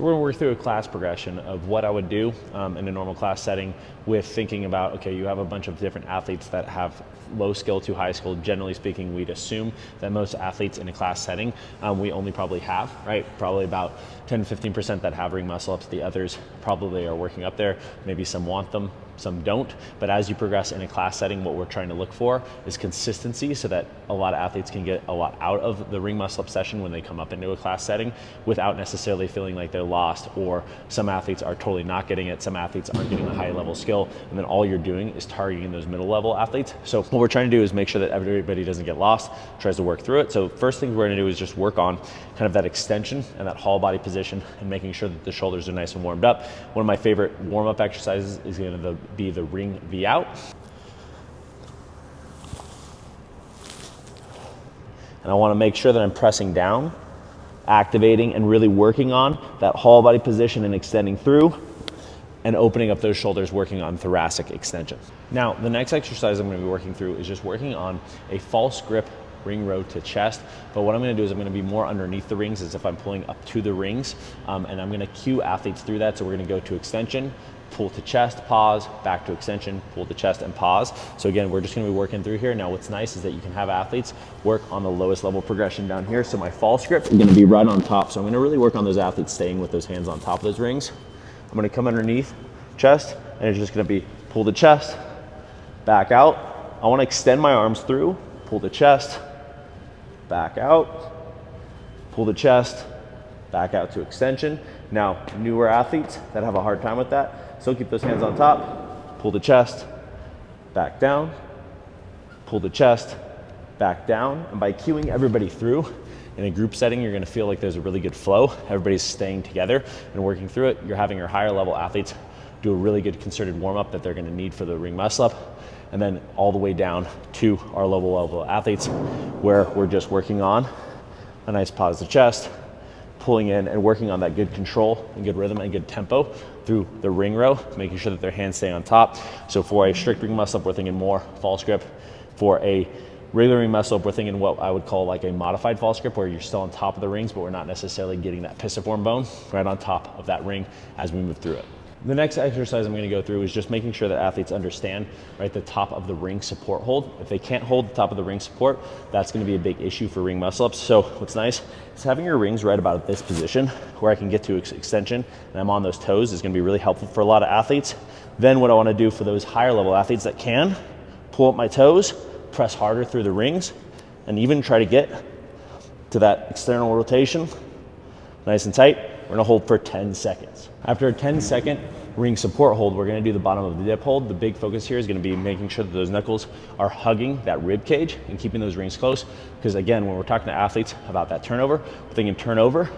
So we're going to work through a class progression of what I would do in a normal class setting with thinking about, okay, you have a bunch of different athletes that have low skill to high skill. Generally speaking, we'd assume that most athletes in a class setting, we only probably have, right? Probably about 10 to 15% that have ring muscle ups. The others probably are working up there. Maybe some want them, some don't. But as you progress in a class setting, what we're trying to look for is consistency so that a lot of athletes can get a lot out of the ring muscle up session when they come up into a class setting without necessarily feeling like they're lost, or some athletes are totally not getting it. Some athletes aren't getting a high level skill. And then all you're doing is targeting those middle level athletes. So what we're trying to do is make sure that everybody doesn't get lost, tries to work through it. So first thing we're going to do is just work on kind of that extension and that whole body position and making sure that the shoulders are nice and warmed up. One of my favorite warm up exercises is going to be the ring V out. And I want to make sure that I'm pressing down, activating, and really working on that whole body position and extending through and opening up those shoulders, working on thoracic extension. Now, the next exercise I'm going to be working through is just working on a false grip ring row to chest. But what I'm going to do is I'm going to be more underneath the rings as if I'm pulling up to the rings, and I'm going to cue athletes through that. So we're going to go to extension, pull to chest, pause, back to extension, pull to chest, and pause. So again, we're just going to be working through here. Now what's nice is that you can have athletes work on the lowest level progression down here. So my false grip is going to be right on top. So I'm going to really work on those athletes staying with those hands on top of those rings. I'm going to come underneath chest, and it's just going to be pull to chest, back out. I want to extend my arms through, pull to chest, back out, pull the chest, back out to extension. Now, newer athletes that have a hard time with that, still keep those hands on top, pull the chest, back down, pull the chest, back down. And by cueing everybody through in a group setting, you're going to feel like there's a really good flow. Everybody's staying together and working through it. You're having your higher level athletes do a really good concerted warm up that they're going to need for the ring muscle up. And then all the way down to our low level athletes where we're just working on a nice pause to chest, pulling in and working on that good control and good rhythm and good tempo through the ring row, making sure that their hands stay on top. So for a strict ring muscle up, we're thinking more false grip. For a regular ring muscle up, we're thinking what I would call like a modified false grip, where you're still on top of the rings, but we're not necessarily getting that pisiform bone right on top of that ring as we move through it. The next exercise I'm going to go through is just making sure that athletes understand, right, the top of the ring support hold. If they can't hold the top of the ring support, that's going to be a big issue for ring muscle ups. So what's nice is having your rings right about this position where I can get to extension and I'm on those toes is going to be really helpful for a lot of athletes. Then what I want to do for those higher level athletes that can, pull up my toes, press harder through the rings, and even try to get to that external rotation nice and tight. We're going to hold for 10 seconds. After a 10-second ring support hold, we're going to do the bottom of the dip hold. The big focus here is going to be making sure that those knuckles are hugging that rib cage and keeping those rings close. Because again, when we're talking to athletes about that turnover, we're thinking turnover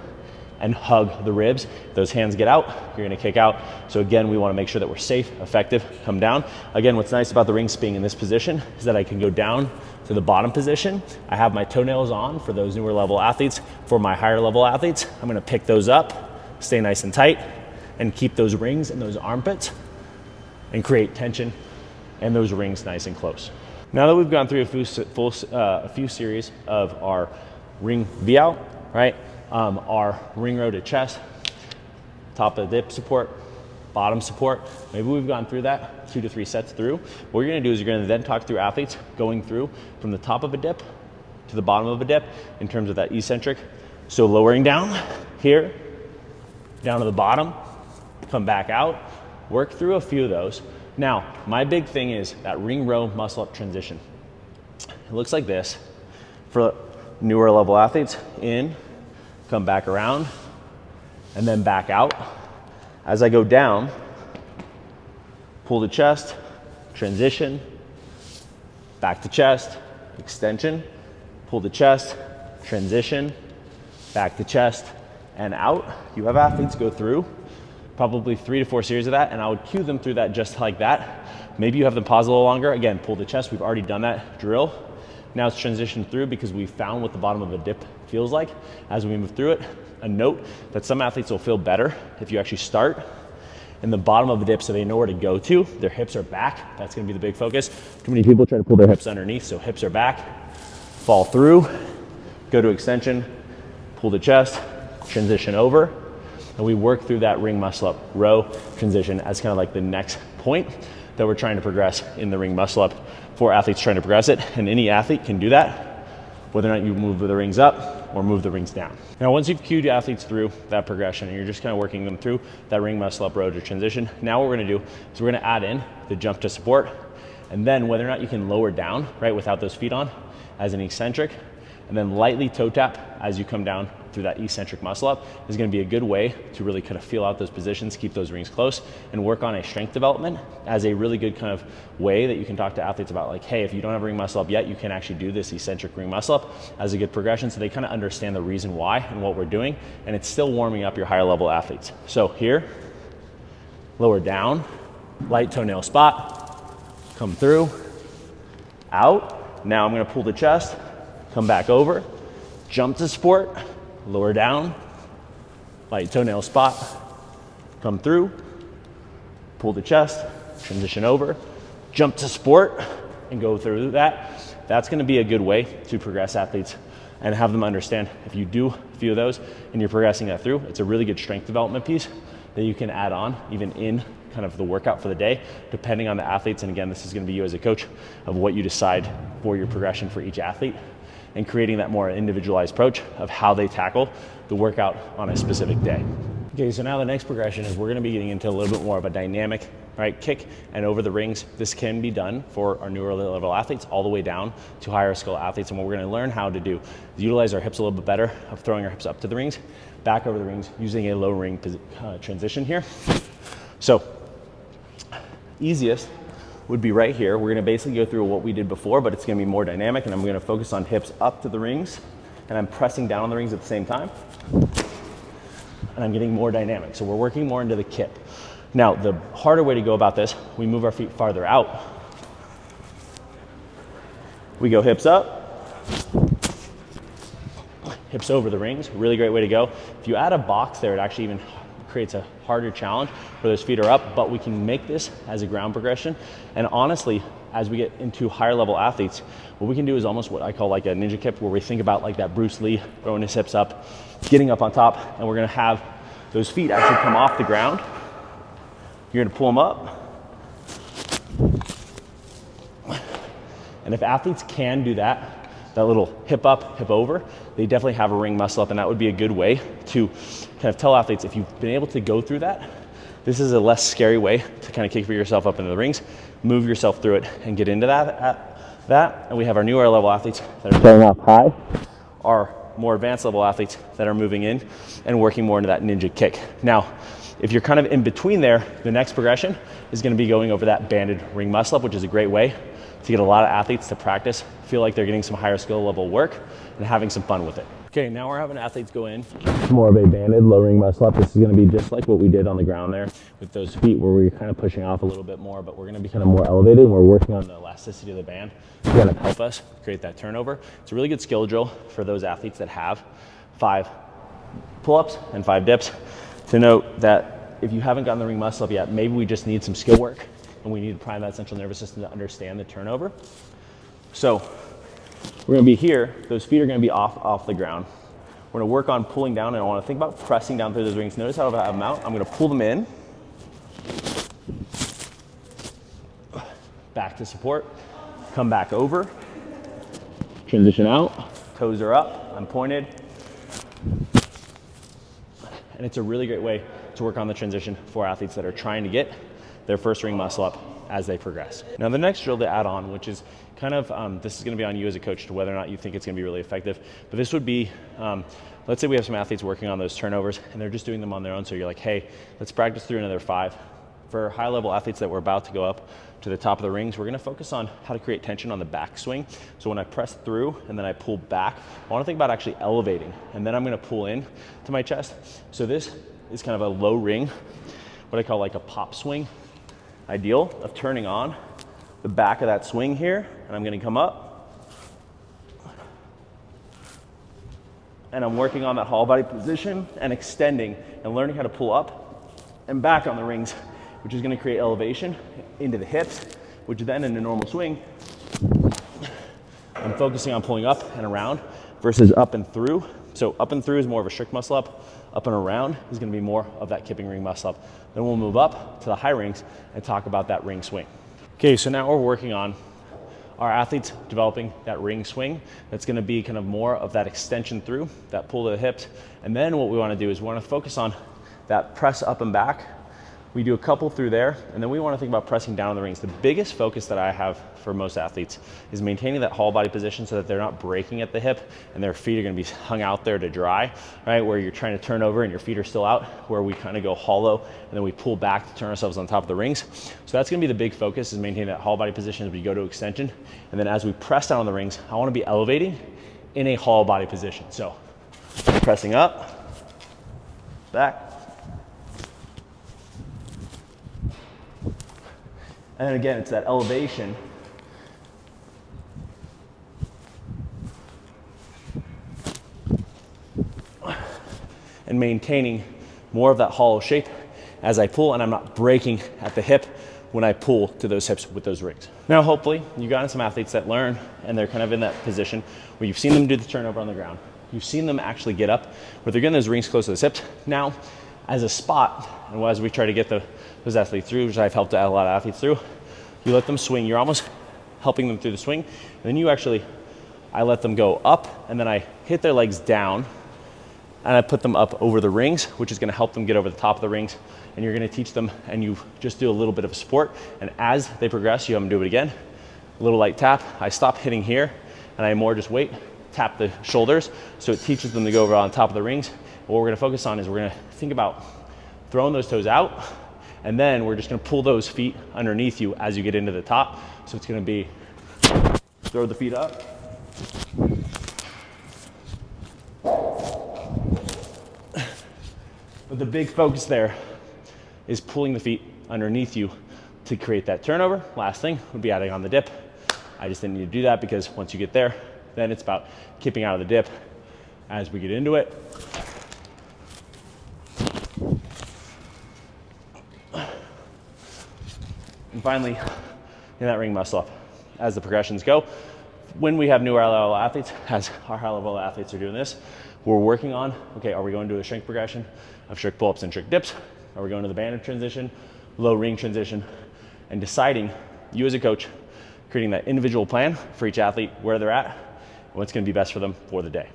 and hug the ribs. If those hands get out, you're going to kick out. So again, we want to make sure that we're safe, effective, come down. Again, what's nice about the rings being in this position is that I can go down to the bottom position. I have my toenails on for those newer level athletes. For my higher level athletes, I'm going to pick those up, stay nice and tight, and keep those rings and those armpits and create tension and those rings nice and close. Now that we've gone through a few series of our ring V out, right? Our ring row to chest, top of the dip support, bottom support. Maybe we've gone through that 2 to 3 sets through. What you're going to do is you're going to then talk through athletes going through from the top of a dip to the bottom of a dip in terms of that eccentric. So lowering down here, down to the bottom, come back out, work through a few of those. Now, my big thing is that ring row muscle up transition. It looks like this for newer level athletes. In, come back around, and then back out. As I go down, pull the chest, transition, back to chest, extension, pull the chest, transition, back to chest, and out. You have athletes go through probably 3 to 4 series of that, and I would cue them through that just like that. Maybe you have them pause a little longer. Again, pull the chest. We've already done that drill. Now it's transitioned through because we found what the bottom of a dip feels like as we move through it. A note that some athletes will feel better if you actually start in the bottom of the dip so they know where to go to. Their hips are back. That's going to be the big focus. Too many people try to pull their hips underneath, so hips are back. Fall through, go to extension, pull the chest, transition over. And we work through that ring muscle up row transition as kind of like the next point that we're trying to progress in the ring muscle up for athletes trying to progress it. And any athlete can do that, whether or not you move the rings up or move the rings down. Now, once you've cued athletes through that progression and you're just kind of working them through that ring muscle up row to transition, now what we're gonna do is we're gonna add in the jump to support, and then whether or not you can lower down, right, without those feet on as an eccentric, and then lightly toe tap as you come down through that eccentric muscle up is gonna be a good way to really kind of feel out those positions, keep those rings close, and work on a strength development as a really good kind of way that you can talk to athletes about, like, hey, if you don't have a ring muscle up yet, you can actually do this eccentric ring muscle up as a good progression, so they kind of understand the reason why and what we're doing, and it's still warming up your higher level athletes. So here, lower down, light toenail spot, come through, out. Now I'm gonna pull the chest, come back over, jump to support, lower down, light toenail spot, come through, pull the chest, transition over, jump to support, and go through that. That's gonna be a good way to progress athletes and have them understand if you do a few of those and you're progressing that through, it's a really good strength development piece that you can add on even in kind of the workout for the day, depending on the athletes. And again, this is gonna be you as a coach of what you decide for your progression for each athlete, and creating that more individualized approach of how they tackle the workout on a specific day. Okay, so now the next progression is we're gonna be getting into a little bit more of a dynamic, right, kick and over the rings. This can be done for our newer level athletes all the way down to higher skill athletes. And what we're gonna learn how to do is utilize our hips a little bit better, of throwing our hips up to the rings, back over the rings, using a low ring transition here. So easiest would be right here. We're gonna basically go through what we did before, but it's gonna be more dynamic, and I'm gonna focus on hips up to the rings, and I'm pressing down on the rings at the same time, and I'm getting more dynamic. So we're working more into the kip. Now, the harder way to go about this, we move our feet farther out. We go hips up, hips over the rings, really great way to go. If you add a box there, it actually even creates a harder challenge where those feet are up, but we can make this as a ground progression. And honestly, as we get into higher level athletes, what we can do is almost what I call like a ninja kip, where we think about like that Bruce Lee throwing his hips up, getting up on top, and we're gonna have those feet actually come off the ground. You're gonna pull them up. And if athletes can do that little hip up, hip over, they definitely have a ring muscle up, and that would be a good way to kind of tell athletes, if you've been able to go through that, this is a less scary way to kind of kick yourself up into the rings, move yourself through it, and get into that. And we have our newer level athletes that are starting off high, our more advanced level athletes that are moving in and working more into that ninja kick. Now, if you're kind of in between there, the next progression is gonna be going over that banded ring muscle up, which is a great way to get a lot of athletes to practice, feel like they're getting some higher skill level work and having some fun with it. Okay, now we're having athletes go in more of a banded low ring muscle up. This is gonna be just like what we did on the ground there with those feet, where we're kind of pushing off a little bit more, but we're gonna be kind of more elevated, and we're working on the elasticity of the band to kind of help us create that turnover. It's a really good skill drill for those athletes that have 5 pull-ups and 5 dips, to note that if you haven't gotten the ring muscle up yet, maybe we just need some skill work, and we need to prime that central nervous system to understand the turnover. So we're gonna be here, those feet are gonna be off the ground. We're gonna work on pulling down, and I wanna think about pressing down through those rings. Notice how if I have them out, I'm gonna pull them in, back to support, come back over, transition out, toes are up, I'm pointed. And it's a really great way to work on the transition for athletes that are trying to get their first ring muscle up as they progress. Now the next drill to add on, which is kind of, this is gonna be on you as a coach to whether or not you think it's gonna be really effective, but this would be, let's say we have some athletes working on those turnovers and they're just doing them on their own, so you're like, hey, let's practice through another 5. For high level athletes that we're about to go up to the top of the rings, we're gonna focus on how to create tension on the back swing. So when I press through and then I pull back, I wanna think about actually elevating, and then I'm gonna pull in to my chest. So this is kind of a low ring, what I call like a pop swing ideal of turning on the back of that swing here, and I'm gonna come up, and I'm working on that hollow body position and extending and learning how to pull up and back on the rings, which is gonna create elevation into the hips, which then in a normal swing, I'm focusing on pulling up and around versus up and through. So up and through is more of a strict muscle up. up and around is gonna be more of that kipping ring muscle up. Then we'll move up to the high rings and talk about that ring swing. Okay, so now we're working on our athletes developing that ring swing. That's gonna be kind of more of that extension through, that pull to the hips. And then what we wanna do is we wanna focus on that press up and back. We do a couple through there, and then we wanna think about pressing down on the rings. The biggest focus that I have for most athletes is maintaining that hollow body position so that they're not breaking at the hip and their feet are gonna be hung out there to dry, right? Where you're trying to turn over and your feet are still out, where we kind of go hollow and then we pull back to turn ourselves on top of the rings. So that's gonna be the big focus, is maintaining that hollow body position as we go to extension. And then as we press down on the rings, I wanna be elevating in a hollow body position. So pressing up, back, and then again, it's that elevation. And maintaining more of that hollow shape as I pull, and I'm not breaking at the hip when I pull to those hips with those rings. Now, hopefully, you've gotten some athletes that learn and they're kind of in that position where you've seen them do the turnover on the ground. You've seen them actually get up where they're getting those rings close to the hips. Now, as a spot, and as we try to get those athletes through, which I've helped a lot of athletes through, you let them swing. You're almost helping them through the swing. And then I let them go up, and then I hit their legs down, and I put them up over the rings, which is gonna help them get over the top of the rings. And you're gonna teach them, and you just do a little bit of a support. And as they progress, you have them do it again. A little light tap. I stop hitting here, and I more just wait, tap the shoulders, so it teaches them to go over on top of the rings. What we're gonna focus on is we're gonna think about throwing those toes out, and then we're just gonna pull those feet underneath you as you get into the top. So it's gonna be throw the feet up, but the big focus there is pulling the feet underneath you to create that turnover. Last thing would be adding on the dip. I just didn't need to do that because once you get there, then it's about kipping out of the dip as we get into it. And finally, in that ring muscle up as the progressions go. When we have newer level athletes, as our high level athletes are doing this, we're working on, okay, are we going to do a shrink progression of strict pull-ups and strict dips? Are we going to the banded transition, low ring transition, and deciding, you as a coach, creating that individual plan for each athlete, where they're at, and what's gonna be best for them for the day.